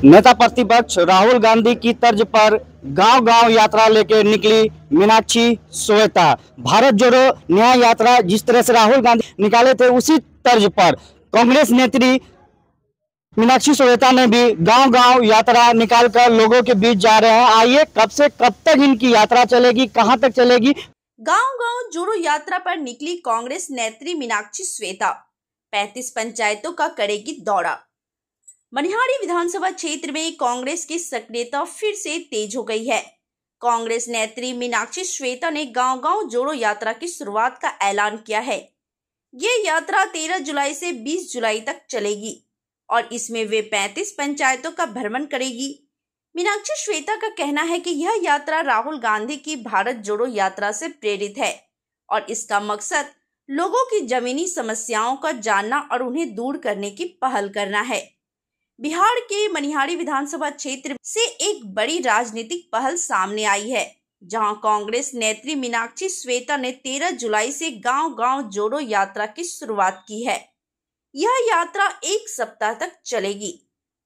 नेता प्रतिपक्ष राहुल गांधी की तर्ज पर गांव-गांव यात्रा लेकर निकली मीनाक्षी श्वेता। भारत जोड़ो न्याय यात्रा जिस तरह से राहुल गांधी निकाले थे, उसी तर्ज पर कांग्रेस नेत्री मीनाक्षी श्वेता ने भी गांव-गांव यात्रा निकालकर लोगों के बीच जा रहे हैं। आइए, कब से कब तक इनकी यात्रा चलेगी, कहां तक चलेगी? गांव-गांव जोड़ो यात्रा पर निकली कांग्रेस नेत्री मीनाक्षी श्वेता 35 पंचायतों का करेगी दौरा। मनिहारी विधानसभा क्षेत्र में कांग्रेस की सक्रियता फिर से तेज हो गई है। कांग्रेस नेत्री मीनाक्षी श्वेता ने गांव-गांव जोड़ो यात्रा की शुरुआत का ऐलान किया है। ये यात्रा 13 जुलाई से 20 जुलाई तक चलेगी और इसमें वे 35 पंचायतों का भ्रमण करेगी। मीनाक्षी श्वेता का कहना है कि यह यात्रा राहुल गांधी की भारत जोड़ो यात्रा से प्रेरित है और इसका मकसद लोगों की जमीनी समस्याओं का जानना और उन्हें दूर करने की पहल करना है। बिहार के मनिहारी विधानसभा क्षेत्र से एक बड़ी राजनीतिक पहल सामने आई है, जहां कांग्रेस नेत्री मीनाक्षी श्वेता ने 13 जुलाई से गांव-गांव जोड़ो यात्रा की शुरुआत की है। यह यात्रा 1 सप्ताह तक चलेगी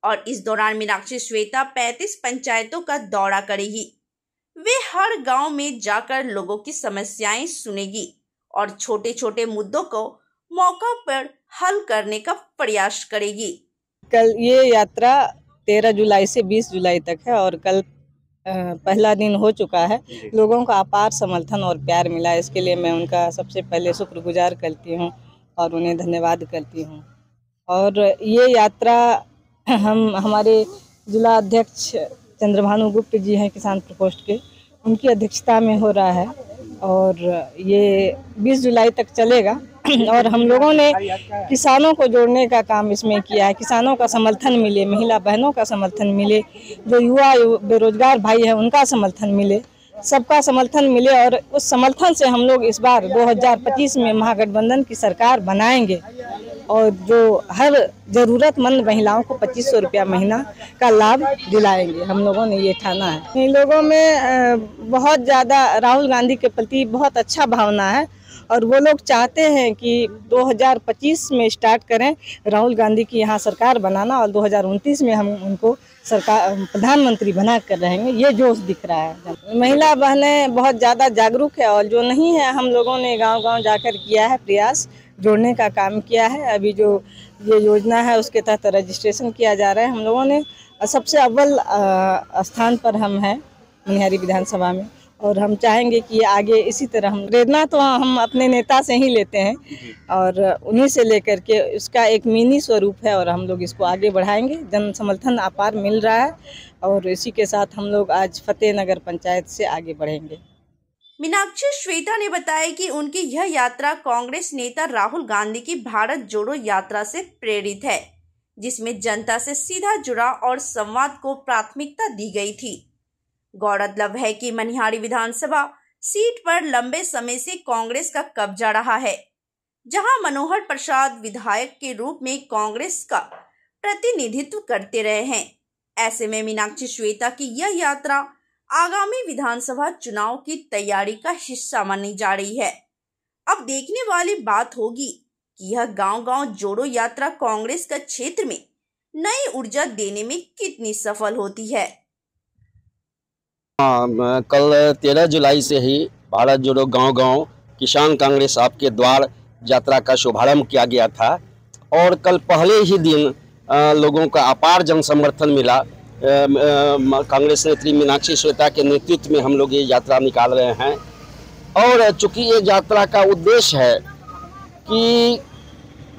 और इस दौरान मीनाक्षी श्वेता 35 पंचायतों का दौरा करेगी। वे हर गांव में जाकर लोगों की समस्याएं सुनेगी और छोटे छोटे मुद्दों को मौका पर हल करने का प्रयास करेगी। कल ये यात्रा 13 जुलाई से 20 जुलाई तक है और कल पहला दिन हो चुका है। लोगों का अपार समर्थन और प्यार मिला, इसके लिए मैं उनका सबसे पहले शुक्रगुजार करती हूं और उन्हें धन्यवाद करती हूं। और ये यात्रा हमारे जिला अध्यक्ष चंद्रभानु गुप्त जी हैं किसान प्रकोष्ठ के, उनकी अध्यक्षता में हो रहा है और ये 20 जुलाई तक चलेगा। और हम लोगों ने किसानों को जोड़ने का काम इसमें किया है। किसानों का समर्थन मिले, महिला बहनों का समर्थन मिले, जो युवा बेरोजगार भाई हैं उनका समर्थन मिले, सबका समर्थन मिले और उस समर्थन से हम लोग इस बार 2025 में महागठबंधन की सरकार बनाएंगे और जो हर ज़रूरतमंद महिलाओं को 2500 रुपया महीना का लाभ दिलाएंगे। हम लोगों ने ये ठाना है। इन लोगों में बहुत ज़्यादा राहुल गांधी के प्रति बहुत अच्छा भावना है और वो लोग चाहते हैं कि 2025 में स्टार्ट करें राहुल गांधी की यहाँ सरकार बनाना और 2029 में हम उनको सरकार प्रधानमंत्री बना कर रहेंगे। ये जोश दिख रहा है। महिला बहनें बहुत ज़्यादा जागरूक है और जो नहीं है हम लोगों ने गांव-गांव जाकर किया है प्रयास, जोड़ने का काम किया है। अभी जो ये योजना है उसके तहत रजिस्ट्रेशन किया जा रहा है। हम लोगों ने सबसे अव्वल स्थान पर हम हैं मनिहारी विधानसभा में और हम चाहेंगे कि आगे इसी तरह हम प्रेरणा तो हम अपने नेता से ही लेते हैं और उन्हीं से लेकर के उसका एक मिनी स्वरूप है और हम लोग इसको आगे बढ़ाएंगे। जन समर्थन अपार मिल रहा है और इसी के साथ हम लोग आज फतेहनगर पंचायत से आगे बढ़ेंगे। मीनाक्षी श्वेता ने बताया कि उनकी यह यात्रा कांग्रेस नेता राहुल गांधी की भारत जोड़ो यात्रा से प्रेरित है, जिसमें जनता से सीधा जुड़ाव और संवाद को प्राथमिकता दी गई थी। गौरतलब है कि मनिहारी विधानसभा सीट पर लंबे समय से कांग्रेस का कब्जा रहा है, जहां मनोहर प्रसाद विधायक के रूप में कांग्रेस का प्रतिनिधित्व करते रहे हैं। ऐसे में मीनाक्षी श्वेता की यह यात्रा आगामी विधानसभा चुनाव की तैयारी का हिस्सा मानी जा रही है। अब देखने वाली बात होगी कि यह गांव-गांव जोड़ो यात्रा कांग्रेस का क्षेत्र में नई ऊर्जा देने में कितनी सफल होती है। कल 13 जुलाई से ही भारत जोड़ो गांव-गांव किसान कांग्रेस आपके द्वार यात्रा का शुभारंभ किया गया था और कल पहले ही दिन लोगों का अपार जन समर्थन मिला। कांग्रेस नेत्री मीनाक्षी श्वेता के नेतृत्व में हम लोग ये यात्रा निकाल रहे हैं और चूंकि ये यात्रा का उद्देश्य है कि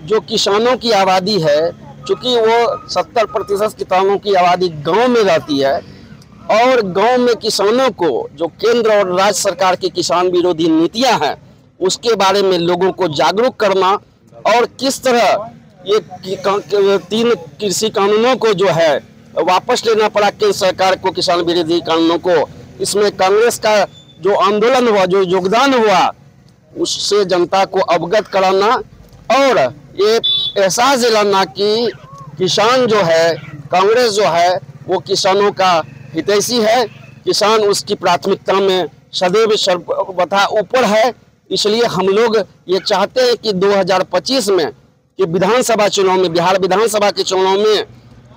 जो किसानों की आबादी है, चूंकि वो 70% किसानों की आबादी गांव में रहती है और गांव में किसानों को जो केंद्र और राज्य सरकार की किसान विरोधी नीतियां हैं उसके बारे में लोगों को जागरूक करना और किस तरह ये 3 कृषि कानूनों को जो है वापस लेना पड़ा केंद्र सरकार को, किसान विरोधी कानूनों को, इसमें कांग्रेस का जो आंदोलन हुआ, जो योगदान हुआ, उससे जनता को अवगत कराना और ये एहसास दिलाना कि किसान जो है, कांग्रेस जो है वो किसानों का हितैषी है, किसान उसकी प्राथमिकता में सदैव सर्वथा ऊपर है। इसलिए हम लोग ये चाहते हैं कि 2025 में कि विधानसभा चुनाव में, बिहार विधानसभा के चुनाव में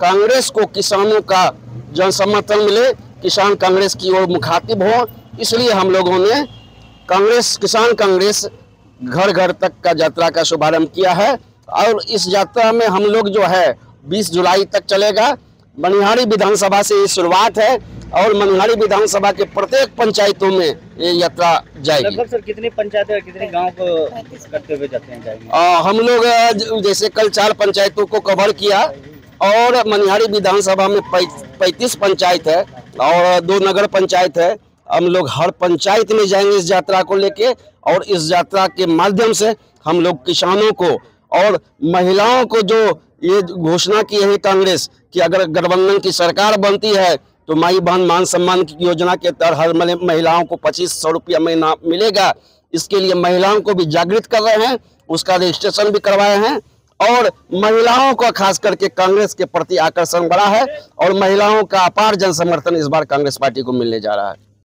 कांग्रेस को किसानों का जन समर्थन मिले, किसान कांग्रेस की ओर मुखातिब हो, इसलिए हम लोगों ने किसान कांग्रेस घर घर तक का यात्रा का शुभारंभ किया है। और इस यात्रा में हम लोग जो है 20 जुलाई तक चलेगा। मनिहारी विधानसभा से ये शुरुआत है और मनिहारी विधानसभा के प्रत्येक पंचायतों में ये यात्रा जाएगी। लगभग सर कितनी पंचायत और कितने गांव को करते हुए जाते हैं जाएंगे? हम लोग जैसे कल 4 पंचायतों को कवर किया और मनिहारी विधानसभा में 35 पंचायत है और 2 नगर पंचायत है। हम लोग हर पंचायत में जाएंगे इस यात्रा को लेके और इस यात्रा के माध्यम से हम लोग किसानों को और महिलाओं को जो ये घोषणा की है कांग्रेस कि अगर गठबंधन की सरकार बनती है तो माई बहन मान सम्मान की योजना के तहत हर महिलाओं को 2500 रुपया महीना मिलेगा। इसके लिए महिलाओं को भी जागृत कर रहे हैं, उसका रजिस्ट्रेशन भी करवाए हैं और महिलाओं का खास करके कांग्रेस के प्रति आकर्षण बढ़ा है और महिलाओं का अपार जन समर्थन इस बार कांग्रेस पार्टी को मिलने जा रहा है।